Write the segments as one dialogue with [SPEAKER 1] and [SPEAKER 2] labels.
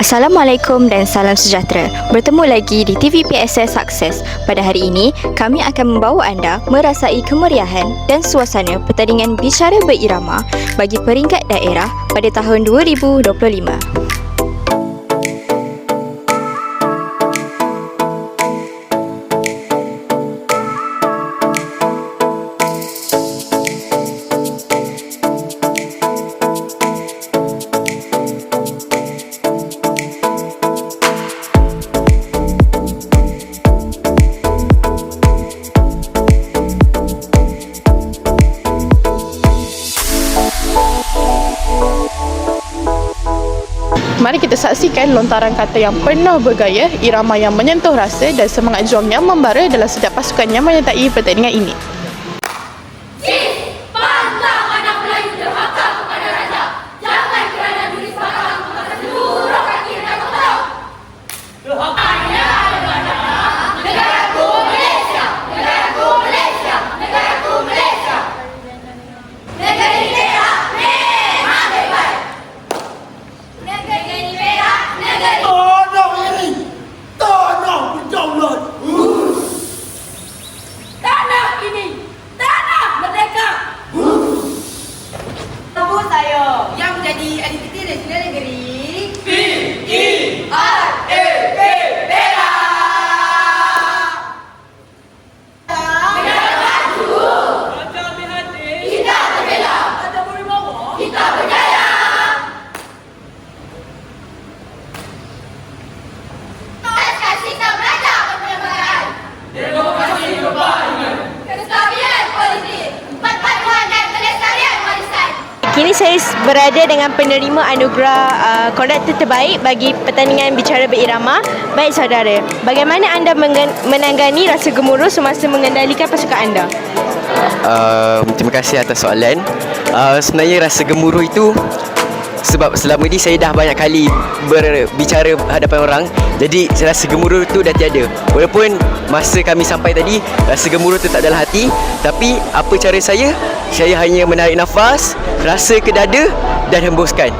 [SPEAKER 1] Assalamualaikum dan salam sejahtera. Bertemu lagi di TV PSS Success. Pada hari ini, kami akan membawa anda merasai kemeriahan dan suasana pertandingan bicara berirama bagi peringkat daerah pada tahun 2025.
[SPEAKER 2] Mari kita saksikan lontaran kata yang penuh bergaya, irama yang menyentuh rasa dan semangat juang yang membara dalam setiap pasukan yang menyertai pertandingan ini.
[SPEAKER 3] Yang menjadi identiti nasional negeri
[SPEAKER 4] Kini saya berada dengan penerima anugerah konduktor terbaik bagi pertandingan bicara berirama. Baik saudara, bagaimana anda menanggani rasa gemuruh semasa mengendalikan pasukan anda?
[SPEAKER 5] Terima kasih atas soalan. Sebenarnya rasa gemuruh itu sebab selama ni saya dah banyak kali berbicara hadapan orang, jadi rasa gemuruh tu dah tiada. Walaupun masa kami sampai tadi rasa gemuruh tu tak dalam hati, tapi apa cara saya hanya menarik nafas, rasa ke dada dan hembuskan.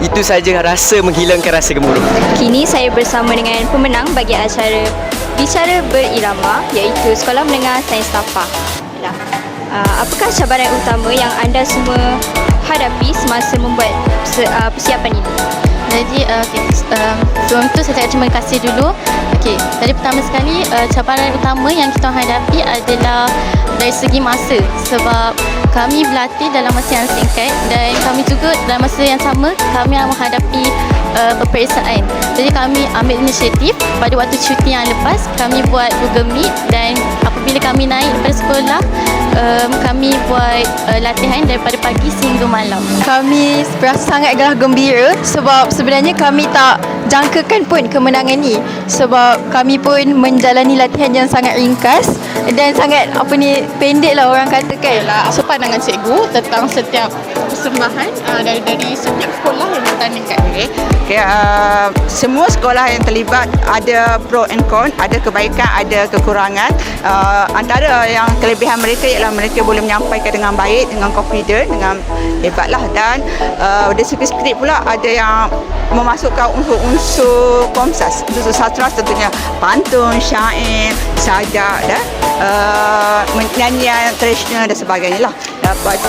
[SPEAKER 5] Itu saja rasa menghilangkan rasa gemuruh.
[SPEAKER 1] Kini saya bersama dengan pemenang bagi acara bicara berirama iaitu Sekolah Menengah Sains Tafa. Apakah cabaran utama yang anda semua hadapi semasa membuat persiapan ini?
[SPEAKER 6] Jadi sebelum itu saya terima kasih dulu. Jadi pertama sekali cabaran utama yang kita hadapi adalah dari segi masa, sebab kami berlatih dalam masa yang singkat dan kami juga dalam masa yang sama kami menghadapi peperiksaan. Jadi kami ambil inisiatif pada waktu cuti yang lepas, kami buat Google Meet dan apabila kami naik pada sekolah, kami buat latihan daripada pagi sehingga malam.
[SPEAKER 4] Kami berasa sangat gerah gembira sebab sebenarnya kami tak jangkakan pun kemenangan ni, sebab kami pun menjalani latihan yang sangat ringkas dan sangat pendek lah orang katakan.
[SPEAKER 2] Apa pandangan cikgu tentang setiap persembahan dari setiap sekolah yang bertandingkan?
[SPEAKER 7] Semua sekolah yang terlibat ada pro and con, ada kebaikan, ada kekurangan. Antara yang kelebihan mereka ialah mereka boleh menyampaikan dengan baik, dengan confident, dengan hebatlah. Dan dari segi skrip pula ada yang memasukkan unsur-unsur komsas, unsur sastra, tentunya pantun, syair, sajak dan nyanyian tradisional dan sebagainya lah. Dapat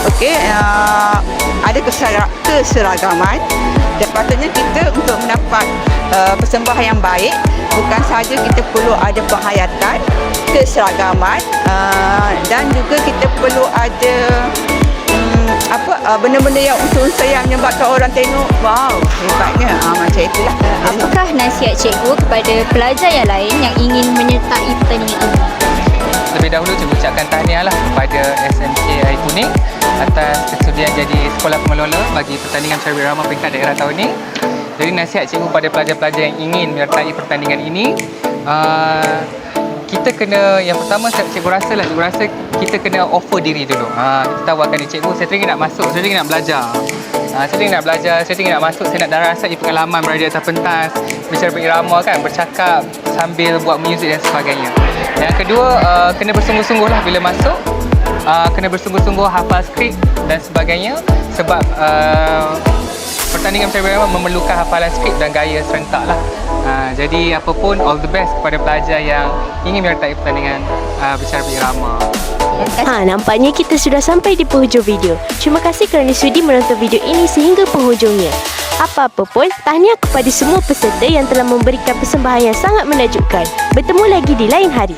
[SPEAKER 7] ada keseragaman dan patutnya kita untuk mendapat persembahan yang baik, bukan sahaja kita perlu ada penghayatan, keseragaman, dan juga kita perlu ada benda-benda yang unsur-unsur yang menyebabkan orang tengok, wow, hebatnya, macam itulah.
[SPEAKER 1] Apakah nasihat cikgu kepada pelajar yang lain yang ingin menyertai pertandingan ini?
[SPEAKER 8] Lebih dahulu cikgu ucapkan tahniah kepada SMK Kuning atas kesudian jadi sekolah pengelola bagi pertandingan bicara berirama peringkat daerah tahun ini. Jadi nasihat cikgu kepada pelajar-pelajar yang ingin menyertai pertandingan ini, kita kena, yang pertama cikgu rasa kita kena offer diri dulu. Kita tawarkan di cikgu, saya teringin nak masuk, saya teringin nak belajar. Saya teringin nak belajar, saya teringin nak masuk, saya nak rasai pengalaman berada di atas pentas, bicara berirama kan, bercakap sambil buat muzik dan sebagainya. Yang kedua, kena bersungguh-sungguh lah bila masuk. Kena bersungguh-sungguh hafal skrip dan sebagainya, sebab pertandingan bicara berirama memerlukan hafalan skrip dan gaya serentak lah. Jadi apa pun, all the best kepada pelajar yang ingin menyertai pertandingan bicara berirama.
[SPEAKER 9] Nampaknya kita sudah sampai di penghujung video. Terima kasih kerana sudi menonton video ini sehingga penghujungnya. Apa-apa pun, tahniah kepada semua peserta yang telah memberikan persembahan yang sangat menakjubkan. Bertemu lagi di lain hari.